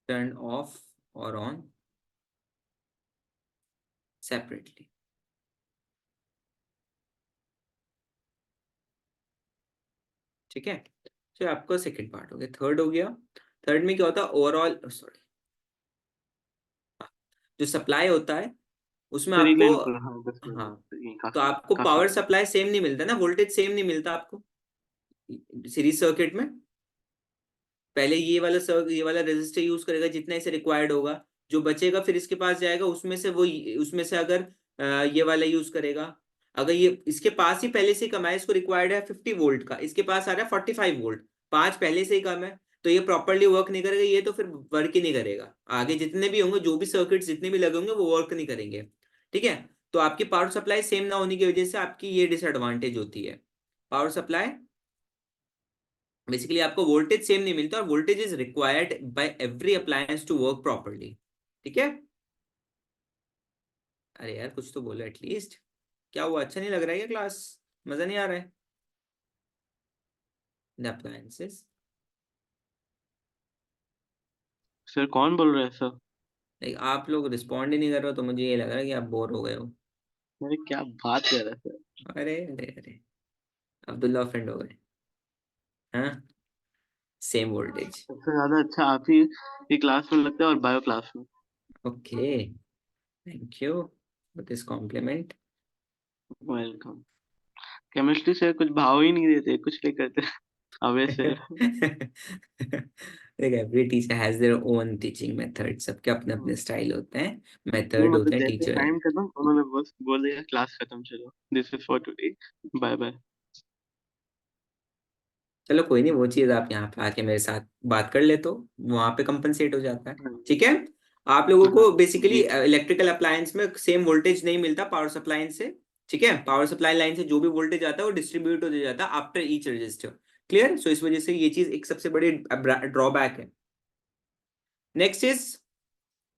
turn off or on separately. ठीक है, तो आपका सेकंड पार्ट हो गया, थर्ड हो गया थर्ड में क्या होता है, ओवरऑल सॉरी, जो सप्लाई होता है उसमें सर आपको, हाँ बस हाँ, ये तो काफी आपको काफी पावर सप्लाई सेम नहीं मिलता ना, वोल्टेज सेम नहीं मिलता आपको सीरीज सर्किट में। पहले ये वाला रेजिस्टर यूज करेगा जितना इसे रिक्वायर्ड होगा, जो बचेगा फिर इसके पास जाएगा, उसमें से वो, उसमें से अगर ये वाला यूज करेगा, अगर ये इसके पास ही पहले से कम है, इसको रिक्वायर्ड है 50 वोल्ट का, इसके पास आ रहा है 45 वोल्ट, 5 पहले से ही कम है, तो ये प्रॉपरली वर्क नहीं करेगा, ये तो फिर वर्क ही नहीं करेगा, आगे जितने भी होंगे, जो भी सर्किट जितने भी लगे होंगे वो वर्क नहीं करेंगे। ठीक है, तो आपकी पावर सप्लाई सेम ना होने की वजह से आपकी ये डिसएडवांटेज होती है। पावर सप्लाई बेसिकली आपको वोल्टेज सेम नहीं मिलता, और voltage is required by every appliance to work properly. ठीक है, अरे यार कुछ तो बोलो एटलीस्ट, क्या हुआ, अच्छा नहीं लग रहा है क्या क्लास, मजा नहीं आ रहा है? द अप्लायंसेस, सर कौन बोल रहा है सर? लाइक आप लोग रिस्पॉन्ड ही नहीं कर रहे हो, तो मुझे ये लग रहा है कि आप बोर हो गए हो। अरे क्या बात कर रहा है सर? अरे अरे अरे, अब्दुल्ला फ्रेंड हो गए, हाँ, सेम वोल्टेज। सबसे ज्यादा अच्छा आप ही ये क्लास में लगता है और बायो क्लास में। Okay, thank you for this complement. Welcome. Chemistry से कुछ भाव ही नहीं देते, कुछ नहीं करते अवे से। देख, every teacher has their own teaching method, सबके अपने अपने स्टाइल होते हैं, नहीं मेथड होते मतलब हैं जैसे टीचर। टाइम खत्म उन्होंने बस बोल दिया क्लास खत्म, चलो this is for today, bye bye. चलो कोई नहीं, वो चीज आप यहाँ पे आके मेरे साथ बात कर ले तो वहां पे कंपनसेट हो जाता है। ठीक है, आप लोगों हाँ को बेसिकली जी। इलेक्ट्रिकल अप्लायंस में सेम वोल्टेज नहीं मिलता पावर सप्लाई से। ठीक है, पावर सप्लाई लाइन से जो भी वोल्टेज आता है वो डिस्ट्रीब्यूट हो जाता है आफ्टर ईच रजिस्टर। क्लियर, सो इस वजह से ये चीज एक सबसे बड़ी ड्रॉबैक है। Next is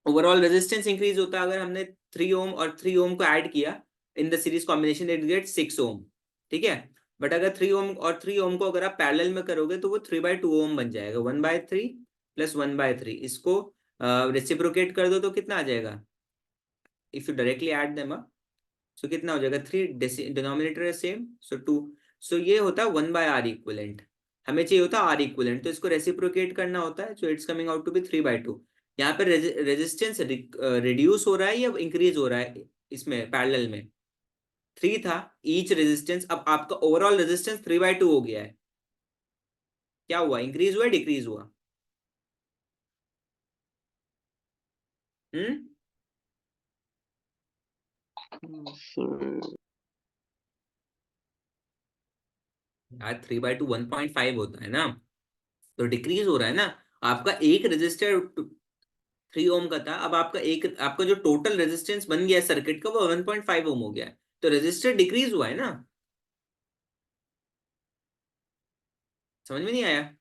overall resistance increase होता है अगर हमने 3 ओम और 3 ओम को ऐड किया in the series combination, it get 6 ओम। ठीक है, बट अगर 3 ओम और 3 ओम को अगर आप पैरेलल में करोगे तो वो 3/2 ओम बन जाएगा, 1/3 प्लस 1/3, इसको रेसिप्रोकेट कर दो तो कितना आ जाएगा, if you directly add them up, so कितना हो जाएगा, 3, डिनोमिनेटर है सेम, सो 2, सो ये होता है 1/r इक्विवेलेंट, हमें चाहिए होता है r इक्विवेलेंट, तो इसको रेसिप्रोकेट करना होता है, so it's coming out to be 3/2। यहाँ पे रेजिस्टेंस रिड्यूस हो रहा है या इंक्रीज हो रहा है, इसमें पैरेलल में 3 था ईच रेजिस्टेंस, अब आपका ओवरऑल रेजिस्टेंस 3/2 हो गया है, क्या हुआ, इंक्रीज हुआ डिक्रीज हुआ? हम्म, सर यार 3/2 1.5 होता है ना, तो डिक्रीज हो रहा है ना, आपका एक रेजिस्टर 3 ओम का था, अब आपका जो टोटल रेजिस्टेंस बन गया है सर्किट का वो 1.5 ओम हो गया है, तो रेजिस्टर डिक्रीज हुआ है ना, समझ में नहीं आया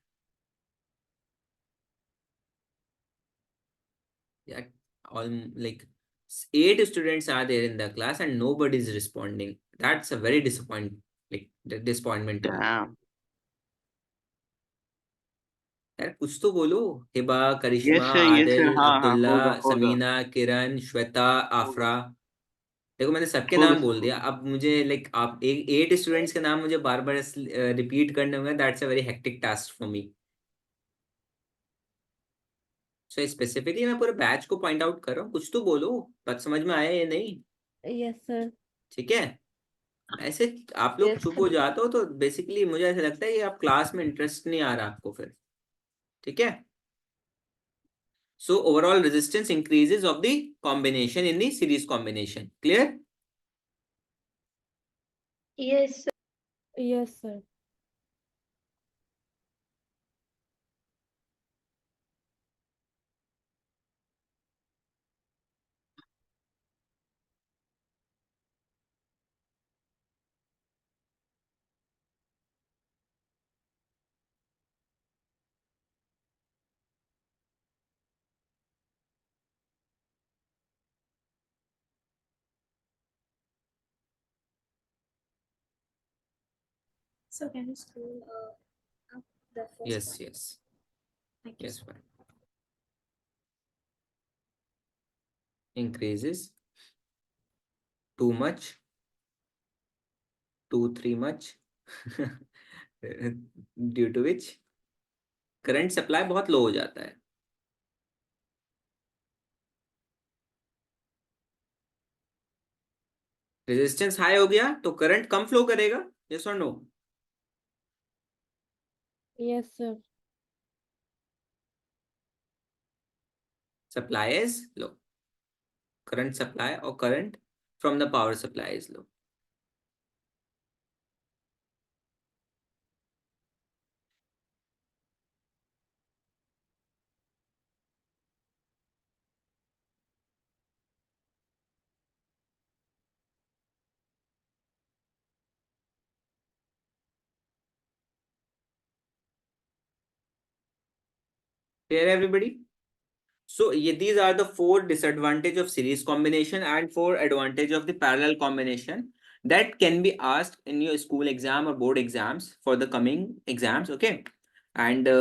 यार? All like 8 students are there in the class and nobody is responding, that's a very disappointment to me। Damn. यार कुछ तो बोलो, Hiba, Karishma, yes sir yes Adil, sir, हाँ हाँ अब्दुल्ला, होगा होगा समीना, किरण, श्वेता, होगा आफरा, देखो मैंने सबके होगा नाम सर बोल दिया, होगा। अब मुझे लाइक आप एक 8 स्टूडेंट्स के नाम मुझे बार बार रिपीट करने होंगे, that's a very hectic task for me. So specifically मैं पूरे बैच को पॉइंट आउट कर रहा हूँ, कुछ तो बोलो, बात समझ में आया या नहीं? Yes, sir. ठीक है, ऐसे आप लोग Yes, चुप sir. हो जाते हो तो बेसिकली मुझे ऐसा लगता है कि आप क्लास में इंटरेस्ट नहीं आ रहा आपको फिर। ठीक है, so overall resistance increases of the combination in the series combination. Clear? Yes, Yes, sir. So can you scroll up the first yes one? Yes Thank you. Yes, increases too much, too 3 much, due to which current supply बहुत लो हो जाता है। Resistance high हो गया तो current कम flow करेगा, yes और no? Yes, sir. Supply is low. Current supply or current from the power supply is low. Clear everybody? So these are the 4 disadvantage of series combination and 4 advantage of the parallel combination that can be asked in your school exam or board exams for the coming exams, okay? And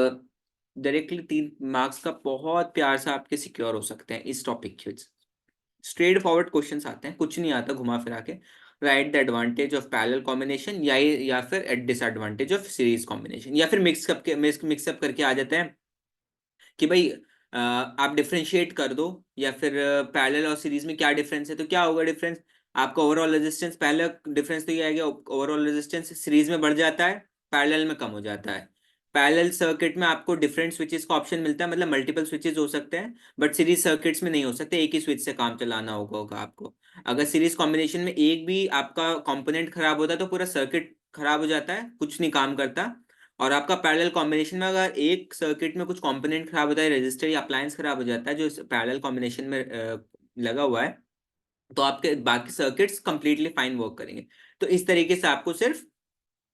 directly 3 marks का बहुत प्यार से आपके secure हो सकते हैं इस topic के। स्ट्रेट फॉरवर्ड क्वेश्चंस आते हैं, कुछ नहीं आता घुमा फिरा के। Right the advantage of parallel combination या फिर डिसएडवांटेज ऑफ सीरीज कॉम्बिनेशन, या फिर मिक्सअप करके आ जाते हैं कि भाई आप डिफरेंशिएट कर दो, या फिर पैरेलल और सीरीज में क्या डिफरेंस है। तो क्या होगा डिफरेंस? आपका ओवरऑल रेजिस्टेंस, पहले डिफरेंस तो ये आएगा, ओवरऑल रेजिस्टेंस सीरीज में बढ़ जाता है, पैरेलल में कम हो जाता है। पैरेलल सर्किट में आपको डिफरेंट स्विचेस का ऑप्शन मिलता है, मतलब मल्टीपल स्विचेस हो सकते हैं, बट सीरीज सर्किट्स में नहीं हो सकते, एक ही स्विच से काम चलाना होगा आपको। अगर सीरीज कॉम्बिनेशन में एक भी आपका कंपोनेंट खराब होता है तो पूरा सर्किट खराब हो जाता है, कुछ नहीं काम करता। और आपका पैरेलल कॉम्बिनेशन में अगर एक सर्किट में कुछ कंपोनेंट खराब होता है, रेजिस्टर या अप्लायंस खराब हो जाता है जो पैरेलल कॉम्बिनेशन में लगा हुआ है, तो आपके बाकी सर्किट्स कंप्लीटली फाइन वर्क करेंगे। तो इस तरीके से आपको सिर्फ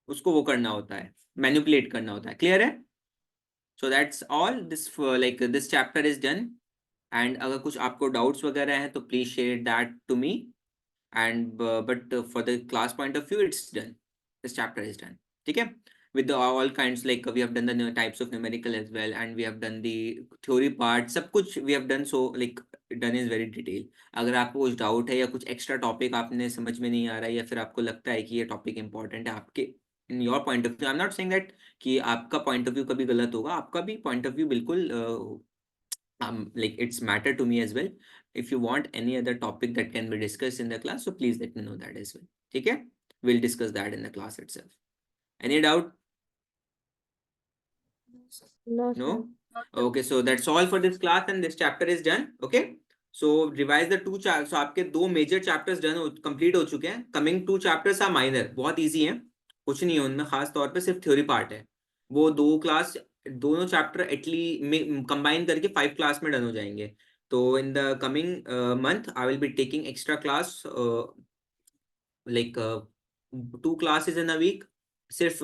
उसको वो करना होता है, मैनिपुलेट करना होता है। क्लियर है? So that's all, this chapter is done. And अगर कुछ आपको डाउट्स वगैरह हैं तो please share that to me, and but for the class point of view it's done, this chapter is done. ठीक है? With all kinds, like we have done the types of numerical as well, and we have done the theory part, सब कुछ we have done, so like done is very detail. अगर आपको कुछ doubt है या कुछ एक्स्ट्रा टॉपिक आपने समझ में नहीं आ रहा है, या फिर आपको लगता है कि ये टॉपिक इंपॉर्टेंट है आपके in your point of view, I am not saying that कि आपका पॉइंट ऑफ व्यू कभी गलत होगा, आपका भी पॉइंट ऑफ व्यू बिल्कुल like it's matter to me as well. If you want any other topic that can be discussed in the class, so please let me know that as well. ठीक है? We'll discuss that in the class itself. Any doubt? No, No? sir. Okay, so that's all for this class and this chapter is done. Okay, so revise the 2 chapters. So आपके 2 major chapters done complete हो चुके हैं. Coming 2 chapters are minor, बहुत easy हैं, कुछ नहीं है उनमें, खास तौर पे सिर्फ थ्योरी पार्ट है। वो दोनों चैप्टर एटली कंबाइन करके 5 क्लास में डन हो जाएंगे। तो in the coming month I will be taking extra class, like 2 classes in a week, सिर्फ